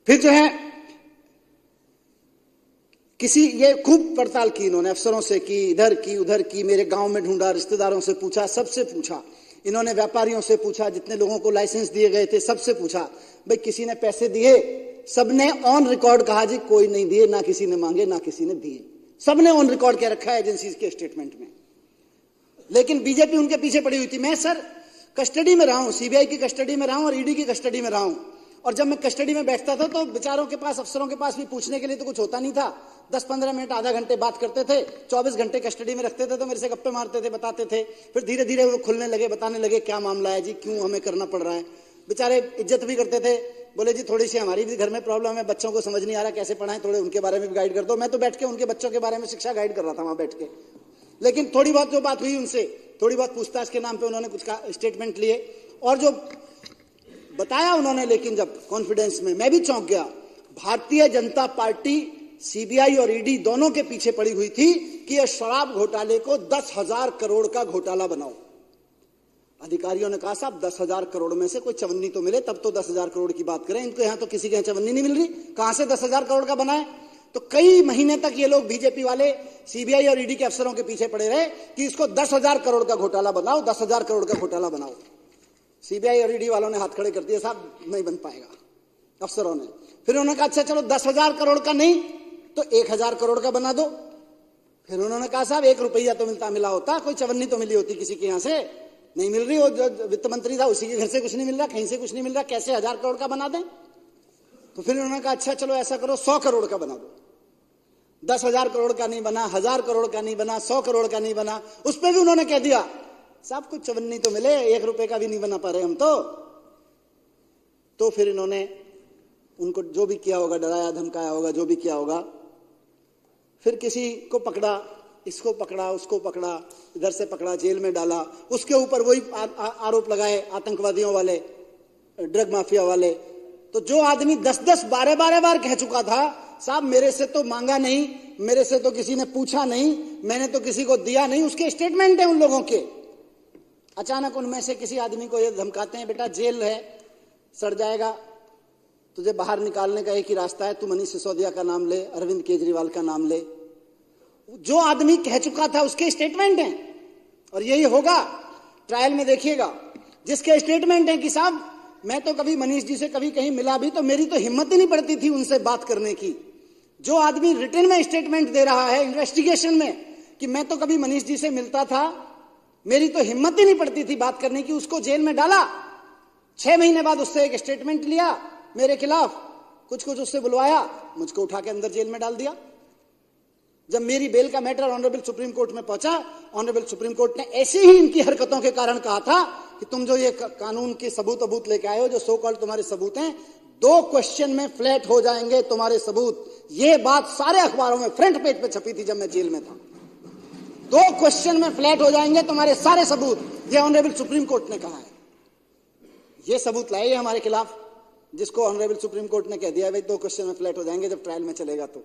फिर जो है ये खूब पड़ताल की इन्होंने, अफसरों से की, इधर की उधर की, मेरे गांव में ढूंढा, रिश्तेदारों से पूछा, सबसे पूछा, इन्होंने व्यापारियों से पूछा, जितने लोगों को लाइसेंस दिए गए थे सबसे पूछा, भाई किसी ने पैसे दिए? सबने ऑन रिकॉर्ड कहा जी कोई नहीं दिए, ना किसी ने मांगे ना किसी ने दिए, सबने ऑन रिकॉर्ड क्या रखा है एजेंसीज के स्टेटमेंट में। लेकिन बीजेपी उनके पीछे पड़ी हुई थी। मैं सर कस्टडी में रहा हूं, सीबीआई की कस्टडी में रहा हूं और ईडी की कस्टडी में रहा हूं, और जब मैं कस्टडी में बैठता था तो बेचारों के पास, अफसरों के पास भी पूछने के लिए तो कुछ होता नहीं था। 10-15 मिनट आधा घंटे बात करते थे, 24 घंटे कस्टडी में रखते थे, तो मेरे से गप्पे मारते थे, बताते थे। फिर धीरे धीरे वो खुलने लगे, बताने लगे क्या मामला है जी, क्यों हमें करना पड़ रहा है। बेचारे इज्जत भी करते थे, बोले जी थोड़ी सी हमारी भी घर में प्रॉब्लम है, बच्चों को समझ नहीं आ रहा कैसे पढ़ाएं, थोड़े उनके बारे में भी गाइड कर दो। मैं तो बैठ के उनके बच्चों के बारे में शिक्षा गाइड कर रहा था वहां बैठ के। लेकिन थोड़ी बहुत जो बात हुई उनसे, थोड़ी बहुत पूछताछ के नाम पे उन्होंने कुछ स्टेटमेंट लिए और जो बताया उन्होंने, लेकिन जब कॉन्फिडेंस में, मैं भी चौंक गया। भारतीय जनता पार्टी, सीबीआई और ईडी दोनों के पीछे पड़ी हुई थी कि यह शराब घोटाले को 10,000 करोड़ का घोटाला बनाओ। अधिकारियों ने कहा साहब 10,000 करोड़ में से कोई चवन्नी तो मिले, तब तो 10,000 करोड़ की बात करें, इनको यहां तो किसी के यहां चवन्नी नहीं मिल रही, कहां से 10,000 करोड़ का बनाए। तो कई महीने तक ये लोग बीजेपी वाले सीबीआई और ईडी के अफसरों के पीछे पड़े रहे कि इसको 10,000 करोड़ का घोटाला बनाओ, 10,000 करोड़ का घोटाला बनाओ। सीबीआई और ईडी वालों ने हाथ खड़े कर दिए, साहब नहीं बन पाएगा, अफसरों ने। फिर उन्होंने कहा अच्छा चलो 10,000 करोड़ का नहीं तो 1,000 करोड़ का बना दो। फिर उन्होंने कहा साहब 1 रुपया तो मिला होता, कोई चवन्नी तो मिली होती किसी के यहां से, नहीं मिल रही। वो जो वित्त मंत्री था उसी के घर से कुछ नहीं मिल रहा, कहीं से कुछ नहीं मिल रहा, कैसे 1,000 करोड़ का बना दें। तो फिर उन्होंने कहा अच्छा चलो ऐसा करो 100 करोड़ का बना दो। 10,000 करोड़ का नहीं बना, 1,000 करोड़ का नहीं बना, 100 करोड़ का नहीं बना, उस पर भी उन्होंने कह दिया साहब कुछ चवन्नी तो मिले, 1 रुपए का भी नहीं बना पा रहे हम तो फिर इन्होंने उनको जो भी किया होगा, डराया धमकाया होगा, जो भी किया होगा। फिर किसी को पकड़ा, इसको पकड़ा, उसको पकड़ा, इधर से पकड़ा, जेल में डाला, उसके ऊपर वही आरोप लगाए आतंकवादियों वाले, ड्रग माफिया वाले। तो जो आदमी 10-10, 12-12 बार कह चुका था साहब मेरे से तो मांगा नहीं, मेरे से तो किसी ने पूछा नहीं, मैंने तो किसी को दिया नहीं, उसके स्टेटमेंट है उन लोगों के। अचानक उनमें से किसी आदमी को ये धमकाते हैं बेटा जेल है, सड़ जाएगा, तुझे बाहर निकालने का एक ही रास्ता है, तू मनीष सिसोदिया का नाम ले, अरविंद केजरीवाल का नाम ले। जो आदमी कह चुका था उसके स्टेटमेंट हैं, और यही होगा ट्रायल में, देखिएगा। जिसके स्टेटमेंट हैं कि साहब मैं तो कभी मनीष जी से कभी कहीं मिला भी तो मेरी तो हिम्मत ही नहीं पड़ती थी उनसे बात करने की। जो आदमी रिटन में स्टेटमेंट दे रहा है इन्वेस्टिगेशन में कि मैं तो कभी मनीष जी से मिलता था, मेरी तो हिम्मत ही नहीं पड़ती थी बात करने की, उसको जेल में डाला। 6 महीने बाद उससे एक स्टेटमेंट लिया मेरे खिलाफ, कुछ उससे बुलवाया, मुझको उठा के अंदर जेल में डाल दिया। जब मेरी बेल का मैटर ऑनरेबल सुप्रीम कोर्ट में पहुंचा, ऑनरेबल सुप्रीम कोर्ट ने ऐसे ही इनकी हरकतों के कारण कहा था कि तुम जो ये कानून के सबूत लेके आए हो, जो सो कॉल्ड तुम्हारे सबूत हैं, 2 क्वेश्चन में फ्लैट हो जाएंगे तुम्हारे सबूत। ये बात सारे अखबारों में फ्रंट पेज पे छपी थी जब मैं जेल में था। 2 क्वेश्चन में फ्लैट हो जाएंगे तुम्हारे सारे सबूत, ये ऑनरेबल सुप्रीम कोर्ट ने कहा है। ये सबूत लाए हमारे खिलाफ, जिसको ऑनरेबल सुप्रीम कोर्ट ने कह दिया भाई 2 क्वेश्चन में फ्लैट हो जाएंगे जब ट्रायल में चलेगा तो।